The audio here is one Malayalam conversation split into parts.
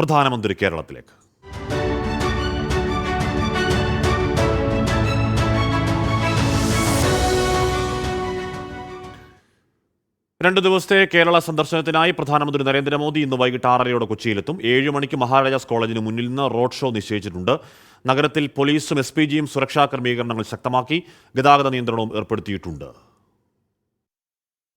പ്രധാനമന്ത്രി കേരളത്തിലേക്ക്. രണ്ട് ദിവസത്തെ കേരള സന്ദർശനത്തിനായി പ്രധാനമന്ത്രി നരേന്ദ്രമോദി ഇന്ന് വൈകിട്ട് 6:30 കൊച്ചിയിലെത്തും. 7 മണിക്ക് മഹാരാജാസ് കോളേജിന് മുന്നിൽ നിന്ന് റോഡ് ഷോ നിശ്ചയിച്ചിട്ടുണ്ട്. നഗരത്തിൽ പോലീസും SPGയും സുരക്ഷാ ക്രമീകരണങ്ങൾ ശക്തമാക്കി. ഗതാഗത നിയന്ത്രണവും ഏർപ്പെടുത്തിയിട്ടുണ്ട്.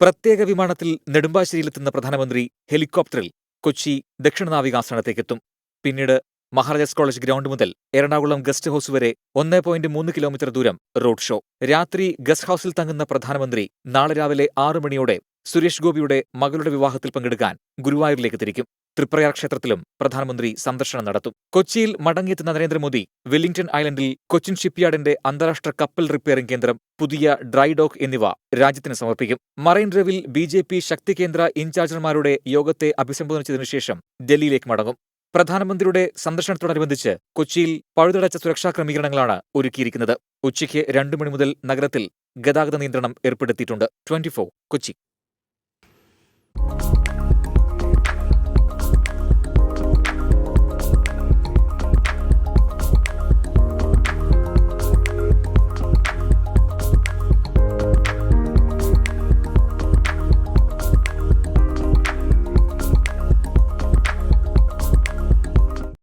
പ്രത്യേക വിമാനത്തിൽ നെടുമ്പാശ്ശേരിയിലെത്തുന്ന പ്രധാനമന്ത്രി ഹെലികോപ്റ്ററിൽ കൊച്ചി ദക്ഷിണ നാവികാസനത്തേക്കെത്തും. പിന്നീട് മഹാരാജാസ് കോളേജ് ഗ്രൗണ്ട് മുതൽ എറണാകുളം ഗസ്റ്റ് ഹൌസ് വരെ 1.3 കിലോമീറ്റർ ദൂരം റോഡ് ഷോ. രാത്രി ഗസ്റ്റ് ഹൌസിൽ തങ്ങുന്ന പ്രധാനമന്ത്രി നാളെ രാവിലെ 6 മണിയോടെ സുരേഷ് ഗോപിയുടെ മകളുടെ വിവാഹത്തിൽ പങ്കെടുക്കാൻ ഗുരുവായൂരിലേക്ക് തിരിക്കും. തൃപ്രയാർ ക്ഷേത്രത്തിലും പ്രധാനമന്ത്രി സന്ദർശനം നടത്തും. കൊച്ചിയിൽ മടങ്ങിയെത്തുന്ന നരേന്ദ്രമോദി വെല്ലിംഗ്ടൺ ഐലൻഡിൽ കൊച്ചിൻ ഷിപ്പ്യാർഡിന്റെ അന്താരാഷ്ട്ര കപ്പൽ റിപ്പയറിംഗ് കേന്ദ്രം, പുതിയ ഡ്രൈ ഡോക്ക് എന്നിവ രാജ്യത്തിന് സമർപ്പിക്കും. മറൈൻ ഡ്രൈവിൽ BJP ശക്തി കേന്ദ്ര ഇൻചാർജർമാരുടെ യോഗത്തെ അഭിസംബോധന ചെയ്തതിനു ശേഷം ഡൽഹിയിലേക്ക് മടങ്ങും. പ്രധാനമന്ത്രിയുടെ സന്ദർശനത്തോടനുബന്ധിച്ച് കൊച്ചിയിൽ പഴുതടച്ച സുരക്ഷാ ക്രമീകരണങ്ങളാണ് ഒരുക്കിയിരിക്കുന്നത്. ഉച്ചയ്ക്ക് 2 മണി മുതൽ നഗരത്തിൽ ഗതാഗത നിയന്ത്രണം ഏർപ്പെടുത്തിയിട്ടുണ്ട്. 24 കൊച്ചി.